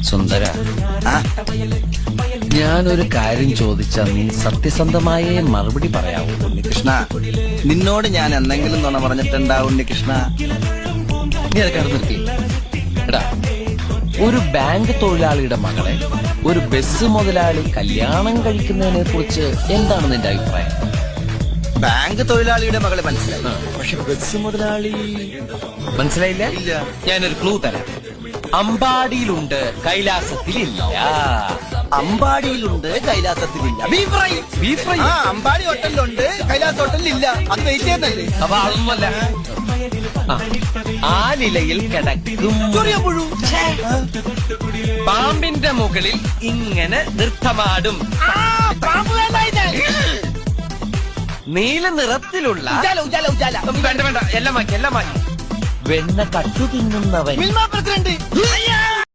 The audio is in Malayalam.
സുന്ദര, ഞാനൊരു കാര്യം ചോദിച്ചാൽ നീ സത്യസന്ധമായേ മറുപടി പറയാവൂ. ഉണ്ണികൃഷ്ണ, നിന്നോട് ഞാൻ എന്തെങ്കിലും നുണ പറഞ്ഞിട്ടുണ്ടാ ഉണ്ണികൃഷ്ണ? നീ അതൊക്കെ നിർത്തി. എടാ, ഒരു ബാങ്ക് തൊഴിലാളിയുടെ മകളെ ഒരു ബസ് മുതലാളി കല്യാണം കഴിക്കുന്നതിനെ കുറിച്ച് എന്താണ് നിന്റെ അഭിപ്രായം? ബാങ്ക് തൊഴിലാളിയുടെ മകളെ മനസ്സിലായി, പക്ഷെ ബസ് മുതലാളി മനസ്സിലായില്ല? ഇല്ല. ഞാനൊരു ക്ലൂ തരാം. അമ്പാടിയിലുണ്ട്, കൈലാസത്തിലില്ല. അമ്പാടിയിലുണ്ട്, കൈലാസത്തിലില്ല. Beef fry. Beef fry. ആ, അമ്പാടി ഹോട്ടലിലുണ്ട്, കൈലാസ് ഹോട്ടലിലില്ല. അത് വെയിറ്റ് ചെയ്യുന്നല്ലേ? അപ്പൊ അതൊന്നുമല്ല. ആ നിലയിൽ കിടക്കും ചെറിയ പുഴു. പാമ്പിന്റെ മുകളിൽ ഇങ്ങനെ നൃത്തമാടും. നീല നിറത്തിലുള്ള വേണ്ട വേണ്ട, എല്ലാം മാറ്റി. വെണ്ണ കട്ടു തിന്നുന്നവൻ. മിൽമ പ്രസിഡന്റ്.